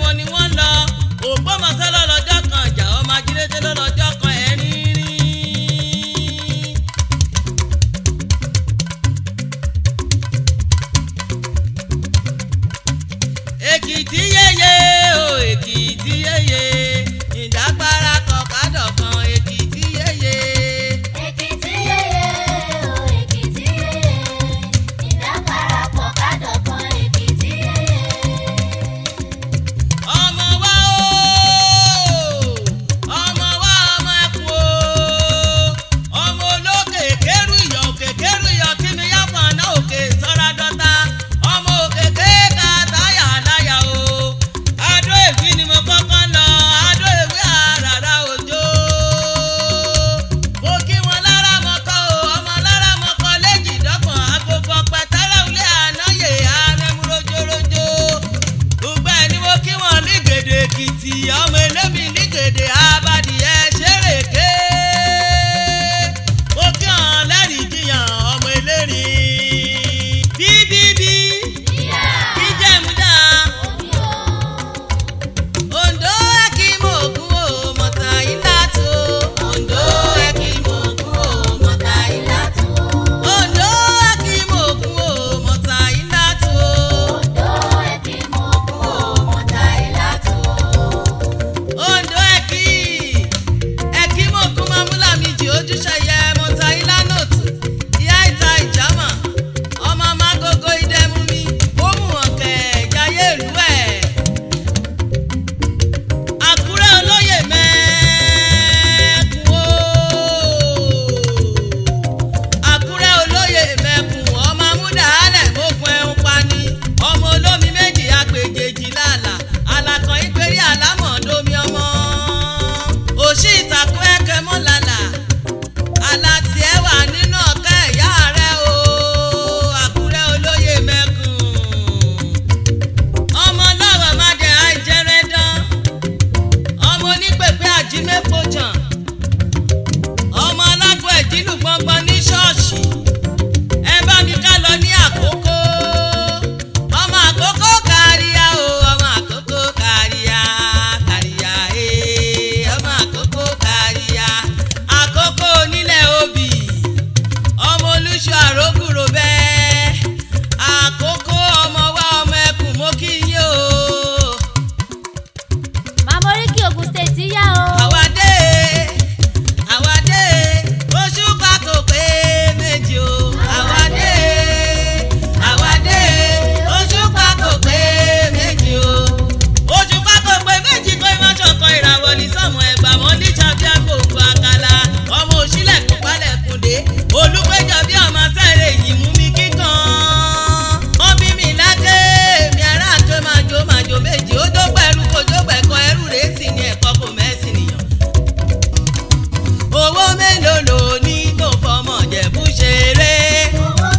wọn ni wọ́n lọ Ògbómọ̀ṣọ́ lọ́lọ́jọ́ kan ìjà ọmọ ajílété lọ́lọ́jọ́ kan ẹ̀rín rí. Èkìtì yéye o Èkìtì yéye ìdágbára kọ̀kadọ̀ kan Èkìtì yéye. Èkìtì yéye o Èkìtì yéye ìdágbára kọ̀kadọ̀ kan Èkìtì yéye. Ọmọ wa ọmọ ẹkùn o ọmọ olókè kérú iyọ̀ òkè kérú iyọ̀ kí mi yá fún àná òkè sọ́ra dọ́ta ọmọ òkè kéka táyà láyà o Adó Èwí ni mo kọ́kọ́ lọ Adó Èwí àràrà òjò mo kí wọn lára mọ́kọ́ o ọmọ lára mọ́kọ́ léjì dọ́gbọ̀n agogo ọpẹ tẹ́lẹ̀ ulé ànáyè arẹ́mú rojorojo gbogbo ẹni mo kí wọn ní gèdè Èkìtì ọmọ elémi ní gèdè abadìyẹ ṣèrèké mo kí wọn lẹ́rìí jiyàn ọmọ elérin bíbíbí kíjẹ̀múdà Oǹdó ẹ̀kímọ̀gún o mọ̀tà ìlàtò Oǹdó ẹ̀kímọ̀gún o mọ̀tà ìlàtò Oǹdó ẹ̀kímọ̀gún o mọ̀tà ìlàtò Oǹdó ẹ̀kímọ̀gún o mọ̀tà ìlàtò. Oǹdó ẹ̀kímọ̀gún mamúlàmíjì ojúṣẹyẹ mọ̀tà ìlànàtò ìyá ìta ìjàmà ọmọ mágógó ìdẹ́múmi ó mú ọ̀kẹ́ ìjayé ìlú ẹ̀. Àkúrẹ́ olóyè mẹ́kùn o Àkúrẹ́ olóyè mẹ́kùn ọmọ amúdàálẹ̀ mógun ẹ̀hún pani ọmọ olómi méjì agbèjèjì lálà alakàn ìpérí àlámọ̀ọ́dómi ọmọ òṣì ìtàkùn ẹ̀kẹ́ mọ́ lálà aláti ẹ̀ wà nínú ọ̀kẹ́ ìyá rẹ̀ o Àkúrẹ́ olóyè mẹ́kùn ọmọ lọ́wọ́ má jẹ́ àìjẹrẹ dán ọmọ onípèpè àjímẹ́pọ̀jàn ọmọ alágbó ẹ̀jìlù gbọ̀ngbọ̀n ní ṣọ́ọ̀ṣì ẹ bá mi ká lọ ní Àkókó ọmọ Àkókó kàríyá o ọmọ Àkókó kàríyá kàríyá ọmọ Àkókó kàríyá Àkókó onílẹ̀ obì ọmọ Olúṣọ àrógùrò bẹ́ẹ̀ Àkókó ọmọ wa ọmọ ẹkùn mo kí yín o. Màmá Oríkì Ògùn State yá o. Àwádé oṣù pàkó pé méjì o àwádé oṣù pàkó pé méjì o oṣù pàkó pé méjì kó má ṣọ̀kan ìràwọ̀ ní sọ́mù ẹ̀gbà wọn ní ṣàbí àgbòǹgbò àkàlà ọmọ òṣìlẹ̀kùn pálẹ̀kùn dé olùpẹ̀jọ bí ọmọ sẹ́rẹ̀ yìí mú mi kíkan wọ́n bí mi lákè mi ará àjọ màjò méjì ó tó pẹ̀lú kojó pẹ̀kọ́ ẹrù rẹ̀ sì ní ẹ̀kọ́ kò mẹ́sìn nìyàn. Owó mélòó ló ní tó fọmọ Jẹ̀bú ṣeré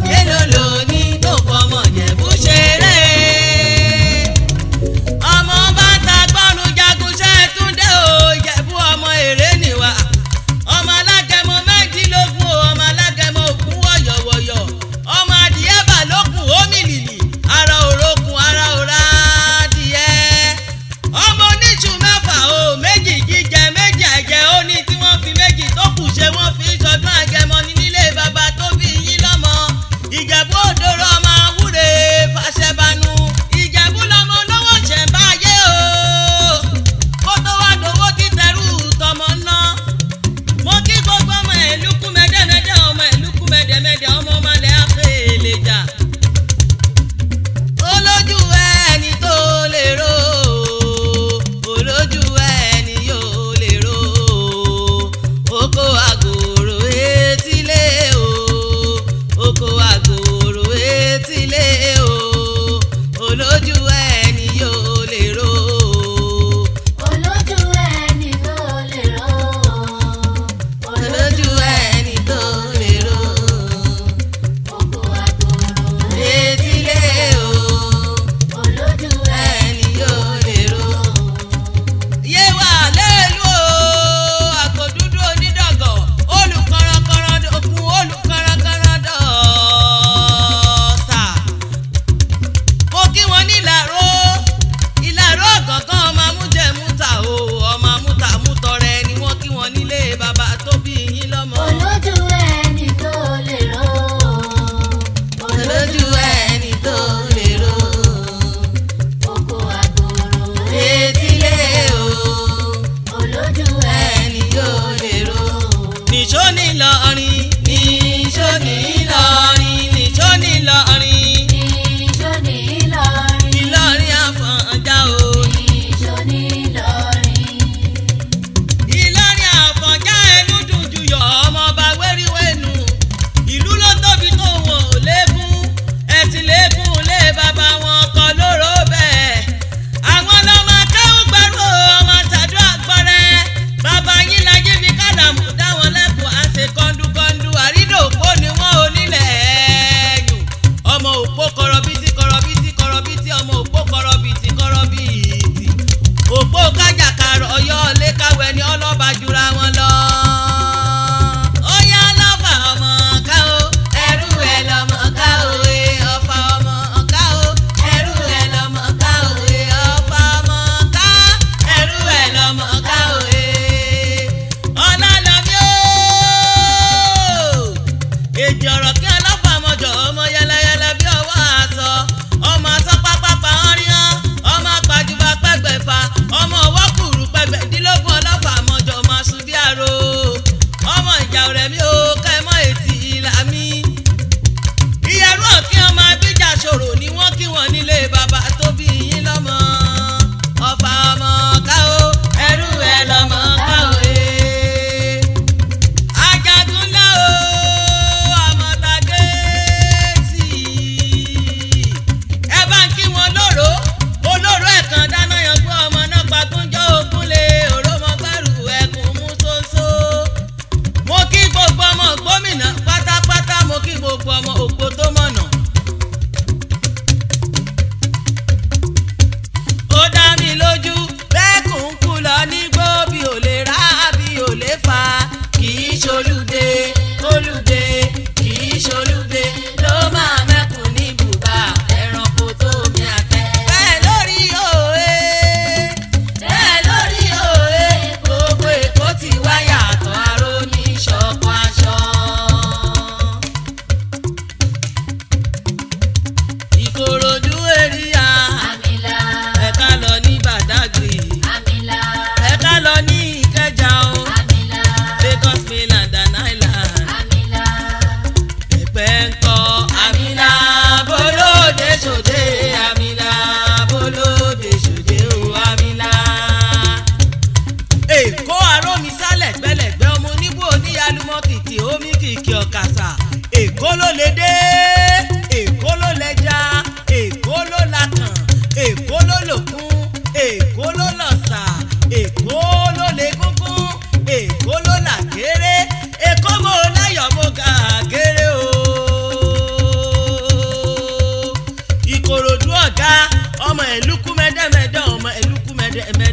mélòó ló ní tó fọmọ Jẹ̀bú ṣeré ọmọ bá ta gbọ́nu jagun ṣẹ́túndé o Ìjẹ̀bú ọmọ èrè nìwà ọmọ alágẹmọ mẹ́ẹ̀ẹ́dínlógún o ọmọ alágẹmọ òkú wọ̀yọ̀wọ̀yọ̀ ọmọ adìyẹ bàlókùn ómìlìlì ara òrókùn ara òrà adìyẹ ọmọ oníṣù mẹ́fà o méjì jíjẹ méjì ẹ̀jẹ̀ ó ní tí wọ́n fi méjì tó kù ṣe wọ́n fi ṣọdún àgẹmọ ní nílé bàbá tó bí yín lọ́mọ Ìjẹ̀bú òdòrò ọmọ àwúre fàṣẹbanu Ìjẹ̀bú lọmọ olówó ṣẹ̀ǹbáyé o kó tó wá dowó títẹrù tọmọ ná mo kí gbogbo ọmọ ẹ̀lúkú mẹ́dẹ́mẹ́dẹ́ ọmọ ẹ̀lúkú mẹ́dẹ́mẹ́dẹ́ ọmọ ọmọlẹ̀ àfẹ́lẹ́jà olójú ẹni tó lè rò olójú ẹni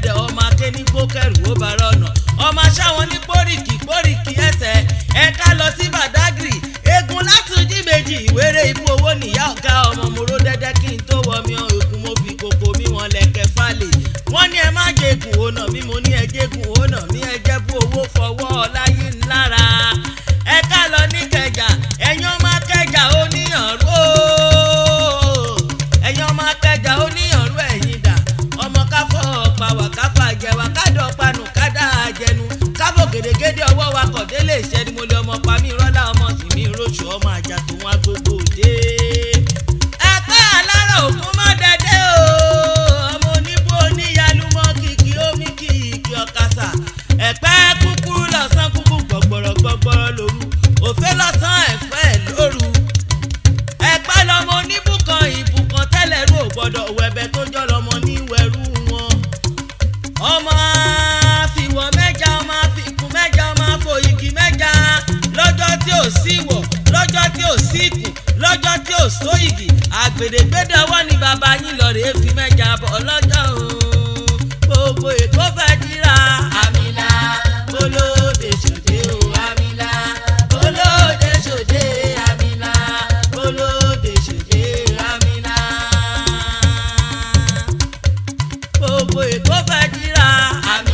dẹ̀dẹ̀ ọmọ akéní gbókẹ̀rù ó bá rọ̀nà ọmọ aṣáwọn ní póríkì ẹsẹ̀ ẹ̀ka lọ sí Badagry egun látúndí méjì ìwéré ibú owó nìyá ọ̀gá ọmọ mòró dẹ́dẹ́ kí n tó wọ mi òkun mo fi kòkò mi wọn lẹ̀kẹ̀ falẹ̀ wọ́n ní ẹ má jẹ́gùn ònà mi mo ní ẹ jẹ́gùn ònà mi ẹ jẹ́ bú owó fọwọ́ láyé ńlára ẹ̀ka lọ ní Kẹjà ẹ̀yin ọmọ Kẹjà oníyànró ẹ̀yin ọmọ Kẹjà oníyànró ẹ̀yin dà ọmọ káfọ́ ọ̀pá wà káfà jẹ̀wà kádọ̀ panu kádà jẹnu kábò gèdègèdè ọwọ́ wa kọ̀délé ìṣẹ́ni mo lé ọmọ pa mí rọ́lá ọmọ sì mí róṣù ọmọ àjà tó wọn gbogbo òde. ẹ̀pẹ́ alára òkun má dẹ́dẹ́ o ọmọ oníbó oníyalúmọ́ kìkì omi kìkì ọ̀kasà ẹ̀pẹ́ kúkúrú lọ́sàn kúkú gbọ̀gbọ̀rọ̀ lóru òfé lọ́sàn ẹ̀fẹ́ lóru ẹ̀pẹ́ lọmọ oníbùkan ìbùkan tẹ́lẹ̀ rú ò gbọ́dọ̀ wẹ̀bẹ̀ tó jọ lọmọ níwẹ̀rú wọn ọmọ àfiwọ̀ mẹ́ja ọmọ àfikún mẹ́ja ọmọ àfòyìgì mẹ́ja lọ́jọ́ tí ò sí wọ̀ lọ́jọ́ tí ò sí ikùn lọ́jọ́ tí ò sóyìgì àgbèdègbèdè ọwọ́ ni bàbá yín lọ rèé fi mẹ́ja bọ̀ lọ́jọ́ gbogbo èkó fẹ́ dira àmìlà olóde ṣòde o àmìlà olóde ṣòde àmìlà olóde ṣòde àmìlà gbogbo èkó fẹ́ dira àmìlà.